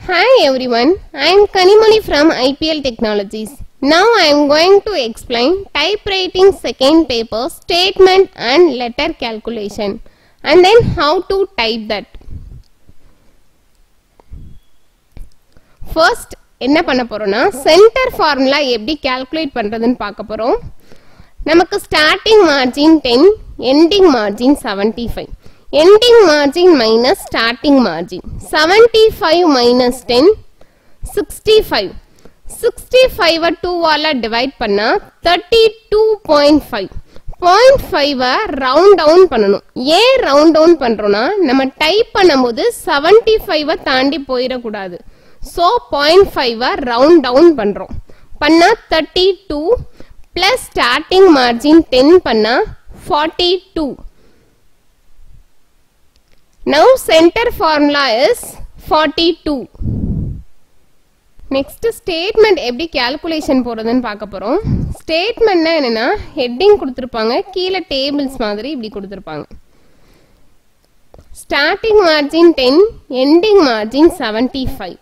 Hi everyone, I am Kanimani from IPL Technologies. Now I am going to explain typewriting second paper statement and letter calculation and then how to type that. First என்ன பண்ண போறோம்னா center formula எப்படி calculate பண்றதுன்னு பார்க்க போறோம். நமக்கு starting margin 10, ending margin 75. Ending margin minus starting margin 75 minus 10 65 65 2 ஆல divide பண்ணா 32.5 0.5 round down பண்ணனும். ஏன் round down பண்றோம்னா நம்ம டைப் பண்ணும்போது 75 தாண்டி போயிர கூடாது. So 0.5 round down பண்றோம். பண்ணா 32 plus starting margin 10 பண்ணா 42. Now center formula is 42. Next statement எப்படி calculation போறதுன்னு பார்க்க போறோம். Statement என்னன்னா heading கொடுத்திருப்பாங்க, கீழ tables மாதிரி இப்படி கொடுத்திருப்பாங்க. Starting margin 10, ending margin 75.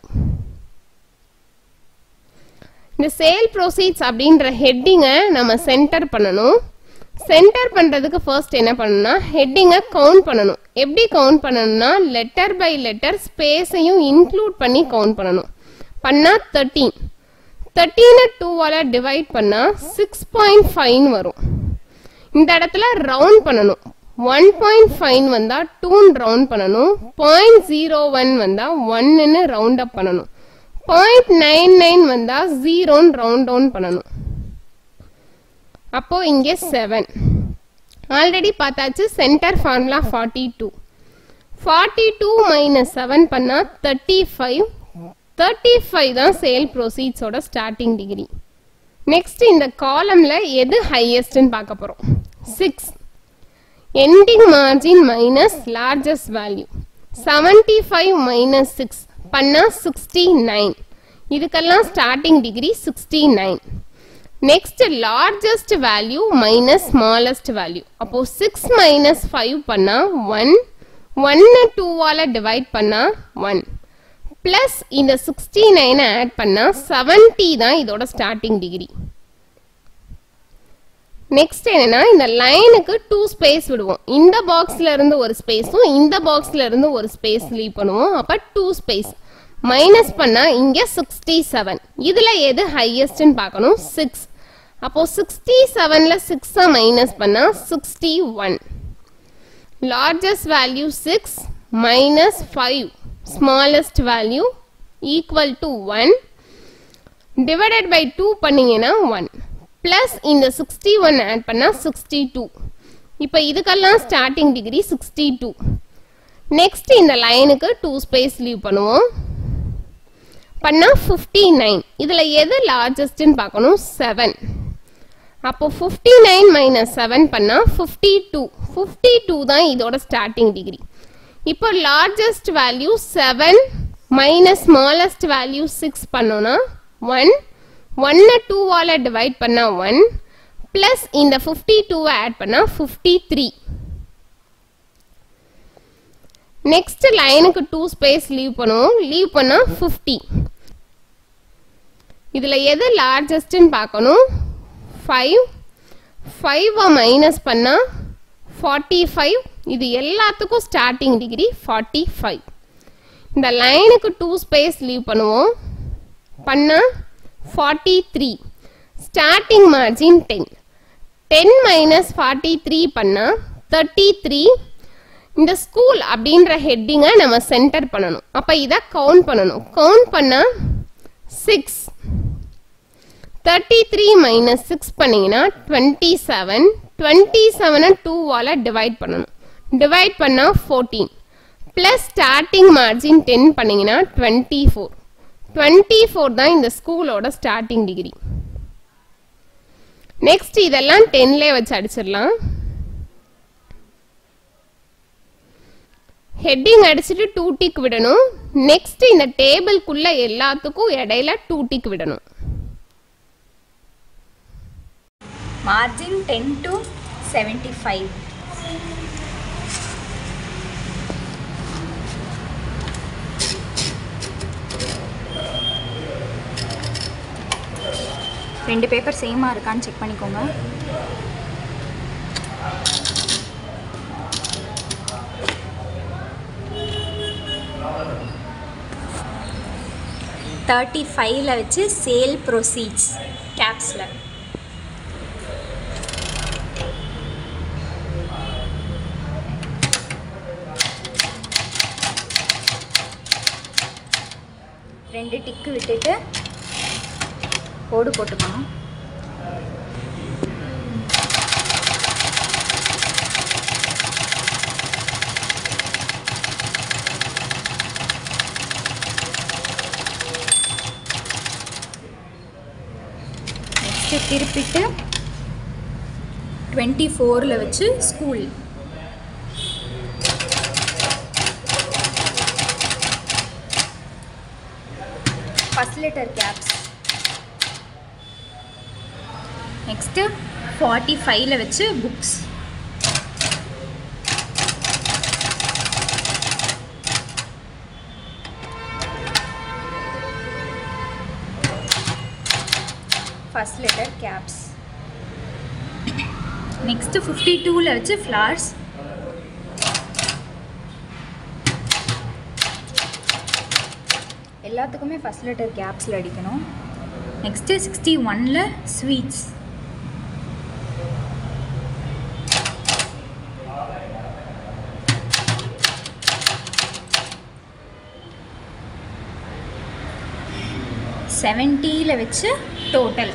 இந்த sale proceeds அப்படின்ற heading நம்ம center பண்ணனும். சென்டர் பண்றதுக்கு ஃபர்ஸ்ட் என்ன பண்ணனும்னா ஹெட்டிங்க கவுண்ட் பண்ணனும். எப்படி கவுண்ட் பண்ணனும்னா லெட்டர் பை லெட்டர் ஸ்பேஸையும் இன்க்ளூட் பண்ணி கவுண்ட் பண்ணனும். பண்ணா 13. 13 2 ஆல டிவைட் பண்ணா 6.5 வரும். இந்த இடத்துல ரவுண்ட் பண்ணனும். 1.5 வந்தா 2 ன்னு ரவுண்ட் பண்ணனும். 0.01 வந்தா 1 ன்னு ரவுண்ட் அப் பண்ணனும். 0.99 வந்தா 0 ன்னு ரவுண்ட் டவுன் பண்ணனும். அப்போ இங்கே 7. ஆல்ரெடி பார்த்தாச்சு சென்டர் ஃபார்முலா 42. 42 மைனஸ் 7 பண்ணா 35. 35 தான் சேல் ப்ரோசீட்ஸோட ஸ்டார்டிங் டிகிரி. நெக்ஸ்ட் இந்த காலம்ல எது ஹையஸ்ட்னு பார்க்க போறோம். 6. Ending margin minus largest value 75 minus 6 பண்ணா 69. இதுக்கெல்லாம் starting degree 69. Next largest value minus smallest value. அப்போ 6 minus 5 பண்ணா 1. 1 2 ஆல divide பண்ணா 1. Plus இந்த 69 add பண்ணா 70 தான் இதோட starting degree. Next என்னன்னா இந்த லைனுக்கு 2 space விடுவோம். இந்த பாக்ஸ்ல இருந்து ஒரு ஸ்பேஸும் இந்த பாக்ஸ்ல இருந்து ஒரு ஸ்பேஸ் லீவ் பண்ணுவோம். அப்ப 2 space. மைனஸ் பண்ணா இங்க 67. இதுல எது ஹையஸ்ட்னு பார்க்கணும். 6. அப்போ 67ல 6 மைனஸ் பண்ணா 61. Largest value 6 minus 5 smallest value equal to 1 divided by 2 பண்ணீங்கன்னா 1 plus இந்த 61 add பண்ணா 62. இப்போ இதுக்கெல்லாம் starting degree 62. Next இந்த லைனுக்கு 2 space leave பண்ணுவோம். பண்ணா 59. இதுல எது largestன்னு பார்க்கணும். 7. அப்போ 59 minus 7 பண்ணா 52. 52 தான் இதோட starting degree. இப்போ largest value 7 minus smallest value 6 பண்ணோம்னா 1. 1 2 ஆல divide பண்ணா 1 plus இந்த 52 add பண்ணா 53. Next லைனுக்கு 2 space leave பண்ணுவோம். leave பண்ணா 50. இதுல எது largestன்னு பார்க்கணும். 5. 5 மைனஸ் பண்ணா 45. இது எல்லாத்துக்கும் ஸ்டார்டிங் டிகிரி 45. இந்த லைனுக்கு 2 ஸ்பேஸ் லீவ் பண்ணுவோம். பண்ணா 43. Starting margin 10. 10 மைனஸ் 43 பண்ணா 33. இந்த ஸ்கூல் அப்படின்ற ஹெட்டிங்க நம்ம சென்டர் பண்ணணும். அப்ப இத கவுண்ட் பண்ணணும். கவுண்ட் பண்ணா 6. 33 minus 6 பண்ணீங்கன்னா 27. 27 2 ஆல divide பண்ணணும். divide பண்ணா 14. plus starting margin 10 பண்ணீங்கன்னா 24. 24 தான் இந்த ஸ்கூலோட starting degree. next இதெல்லாம் 10லே வச்சு அடிச்சிடலாம். heading அடிச்சிட்டு 2 tick விடணும். next இந்த டேபிள்குள்ள எல்லாத்துக்கும் இடையில 2 tick விடணும். Margin 10 to 75. ரெண்டு பேப்பர் சேமாக இருக்கான்னு செக் பண்ணிக்கோங்க. $35 வச்சு சேல் ப்ரொசீட்ஸ் கேப்ஸில். ரெண்டு டிக்கு விட்டுட்டு கோடு போட்டுக்கணும். நெக்ஸ்ட்டு திருப்பிட்டு 24 வச்சு school. First letter caps. Next 45 வச்சு books. First letter caps. Next 52 வச்சு ஃப்ளார்ஸ். எல்லாத்துக்குமே ஃபர்ஸ்ட் லெட்டர் கேப்ஸில் அடிக்கணும். Next 61 sweets. $70 வச்சு டோட்டல்.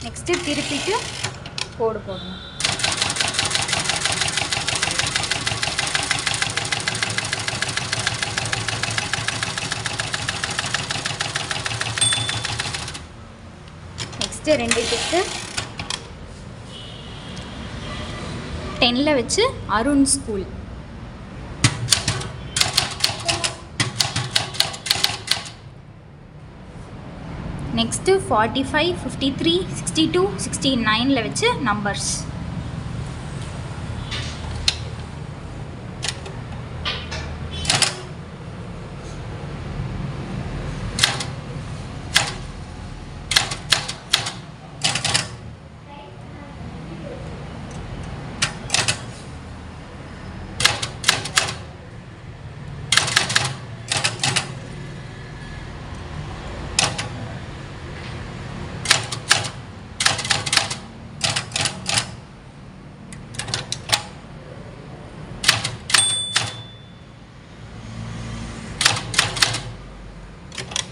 நெக்ஸ்ட்டு திருப்பிட்டு கோடு போடணும். நெக்ஸ்ட்டு ரெண்டு டிக்கு 10 வச்சு அருண் ஸ்கூல். நெக்ஸ்ட்டு 45, 53, 62, 69 வச்சு நம்பர்ஸ்.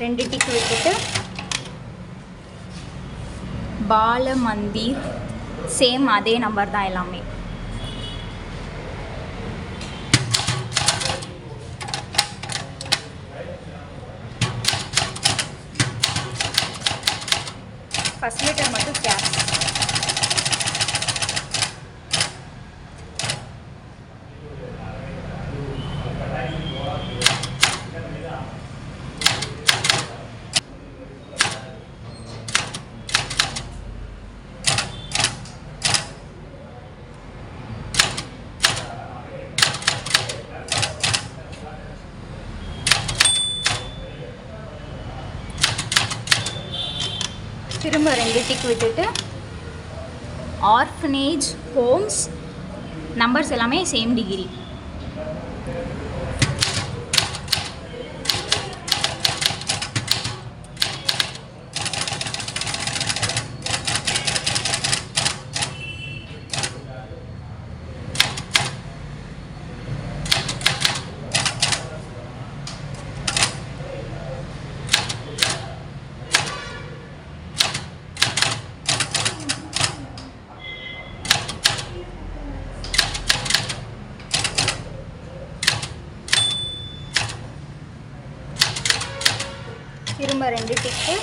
ரெண்டு டிக்கு விட்டுட்டு பால மந்திர். சேம் அதே நம்பர் தான் எல்லாமே. ஃபர்ஸ்ட் லெட்டர் மட்டும் கேப்ஸ். திரும்ப ரெண்டு டிக் விட்டுட்டு ஆர்ஃபனேஜ் ஹோம்ஸ். நம்பர்ஸ் எல்லாமே சேம் டிகிரி. திரும்ப ரெண்டு டிக்கு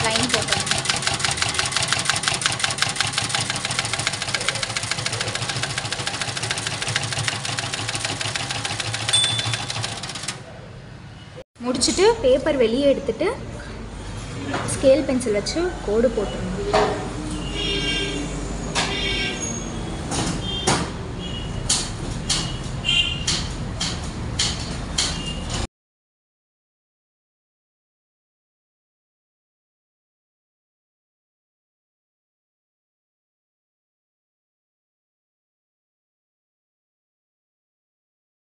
லைன் போட்டோம். முடிச்சுட்டு பேப்பர் வெளியே எடுத்துட்டு ஸ்கேல் பென்சில் வச்சு கோடு போட்டுருணும்.